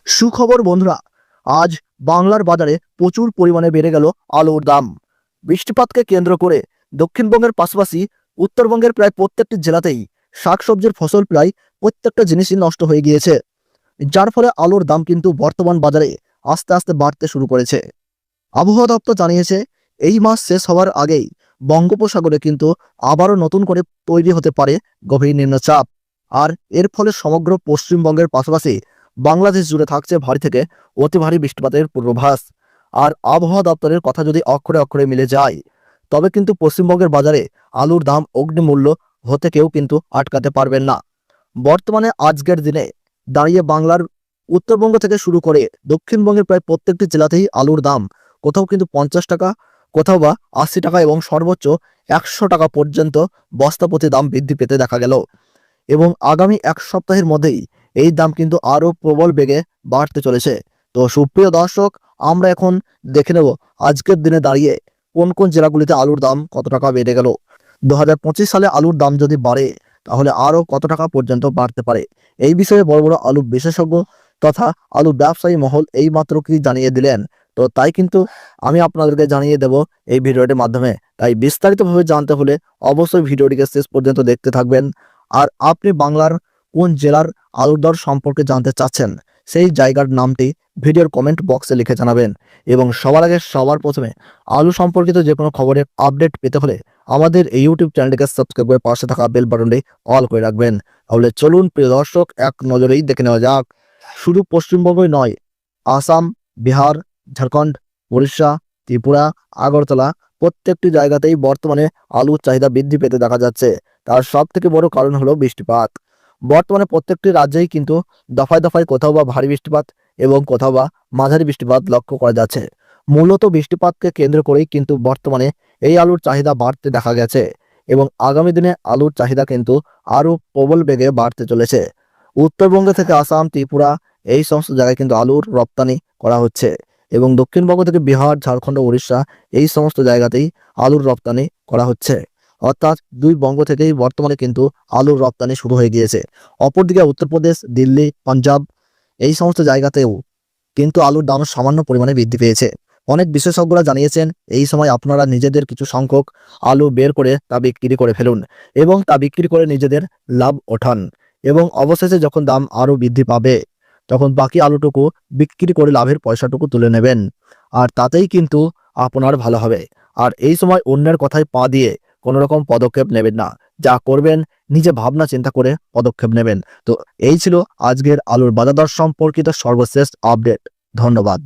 সুখবর বন্ধুরা, আজ বাংলার বাজারে প্রচুর পরিমাণে বেড়ে গেল আলুর দাম। বৃষ্টিপাতকে কেন্দ্র করে দক্ষিণবঙ্গের পাশাপাশি উত্তরবঙ্গের প্রায় প্রত্যেকটি জেলাতেই শাকসবজির ফসল প্রায় প্রত্যেকটা জিনিসই নষ্ট হয়ে গিয়েছে, যার ফলে আলুর দাম কিন্তু বর্তমান বাজারে আস্তে আস্তে বাড়তে শুরু করেছে। আবহাওয়া দপ্তর জানিয়েছে এই মাস শেষ হওয়ার আগেই বঙ্গোপসাগরে কিন্তু আবারও নতুন করে তৈরি হতে পারে গভীর নিম্নচাপ, আর এর ফলে সমগ্র পশ্চিমবঙ্গের পাশাপাশি বাংলাদেশ জুড়ে থাকছে ভারী থেকে অতি ভারী বৃষ্টিপাতের পূর্বাভাস। আর আবহাওয়া দপ্তরের কথা যদি অক্ষরে অক্ষরে মিলে যায়, তবে কিন্তু পশ্চিমবঙ্গের বাজারে আলুর দাম অগ্নিমূল্য হতে কেউ কিন্তু আটকাতে পারবেন না। বর্তমানে আজকের দিনে দাঁড়িয়ে বাংলার উত্তরবঙ্গ থেকে শুরু করে দক্ষিণবঙ্গের প্রায় প্রত্যেকটি জেলাতেই আলুর দাম কোথাও কিন্তু 50 টাকা, কোথাও বা 80 টাকা এবং সর্বোচ্চ 100 টাকা পর্যন্ত বস্তা প্রতি দাম বৃদ্ধি পেতে দেখা গেল। এবং আগামী এক সপ্তাহের মধ্যেই এই দাম কিন্তু আরও প্রবল বেগে বাড়তে চলেছে। তো সুপ্রিয় দর্শক, আমরা এখন দেখে নেব আজকের দিনে দাঁড়িয়ে কোন কোন জেলাগুলিতে আলুর দাম কত টাকা বেড়ে গেল। 2025 সালে আলুর দাম যদি বাড়ে তাহলে আরও কত টাকা পর্যন্ত বাড়তে পারে, এই বিষয়ে বড় বড় আলু বিশেষজ্ঞ তথা আলু ব্যবসায়ী মহল এই মাত্র কি জানিয়ে দিলেন। তো তাই কিন্তু আমি আপনাদেরকে জানিয়ে দেব এই ভিডিওটির মাধ্যমে। তাই বিস্তারিতভাবে জানতে হলে অবশ্যই ভিডিওটিকে শেষ পর্যন্ত দেখতে থাকবেন। আর আপনি বাংলার কোন জেলার আলুর দর সম্পর্কে জানতে চাচ্ছেন, সেই জায়গার নামটি ভিডিওর কমেন্ট বক্সে লিখে জানাবেন। এবং সবার আগে সবার প্রথমে আলু সম্পর্কিত যে কোনো খবরের আপডেট পেতে হলে আমাদের এই ইউটিউব চ্যানেলটিকে সাবস্ক্রাইব করে পাশে থাকা বেল বাটনটি অল করে রাখবেন। তাহলে চলুন প্রিয় দর্শক, এক নজরেই দেখে নেওয়া যাক। শুধু পশ্চিমবঙ্গই নয়, আসাম, বিহার, ঝাড়খণ্ড, উড়িষ্যা, ত্রিপুরা, আগরতলা প্রত্যেকটি জায়গাতেই বর্তমানে আলুর চাহিদা বৃদ্ধি পেতে দেখা যাচ্ছে। তার সব থেকে বড় কারণ হলো বৃষ্টিপাত। বর্তমানে প্রত্যেকটি রাজ্যেই কিন্তু দফায় দফায় কোথাও বা ভারী বৃষ্টিপাত এবং কোথাও বা মাঝারি বৃষ্টিপাত লক্ষ্য করা যাচ্ছে। মূলত বৃষ্টিপাতকে কেন্দ্র করেই কিন্তু বর্তমানে এই আলুর চাহিদা বাড়তে দেখা গেছে এবং আগামী দিনে আলুর চাহিদা কিন্তু আরও প্রবল বেগে বাড়তে চলেছে। উত্তরবঙ্গ থেকে আসাম, ত্রিপুরা এই সমস্ত জায়গায় কিন্তু আলুর রপ্তানি করা হচ্ছে এবং দক্ষিণবঙ্গ থেকে বিহার, ঝাড়খণ্ড, উড়িষ্যা এই সমস্ত জায়গাতেই আলুর রপ্তানি করা হচ্ছে। অর্থাৎ দুই বঙ্গ থেকেই বর্তমানে কিন্তু আলুর রপ্তানি শুরু হয়ে গিয়েছে। অপরদিকে উত্তরপ্রদেশ, দিল্লি, পাঞ্জাব এই সমস্ত জায়গাতেও কিন্তু আলুর দাম সামান্য পরিমাণে বৃদ্ধি পেয়েছে। অনেক বিশেষজ্ঞরা জানিয়েছেন এই সময় আপনারা নিজেদের কিছু সংখ্যক আলু বের করে তা বিক্রি করে ফেলুন এবং তা বিক্রি করে নিজেদের লাভ ওঠান এবং অবশেষে যখন দাম আরও বৃদ্ধি পাবে তখন বাকি আলুটুকু বিক্রি করে লাভের পয়সাটুকু তুলে নেবেন। আর তাতেই কিন্তু আপনার ভালো হবে। আর এই সময় অন্যের কথায় পা দিয়ে কোনো রকম পদক্ষেপ নেবেন না। যা করবেন নিজে ভাবনা চিন্তা করে পদক্ষেপ নেবেন। তো এই ছিল আজকের আলুর বাজার দর সম্পর্কিত সর্বশেষ আপডেট। ধন্যবাদ।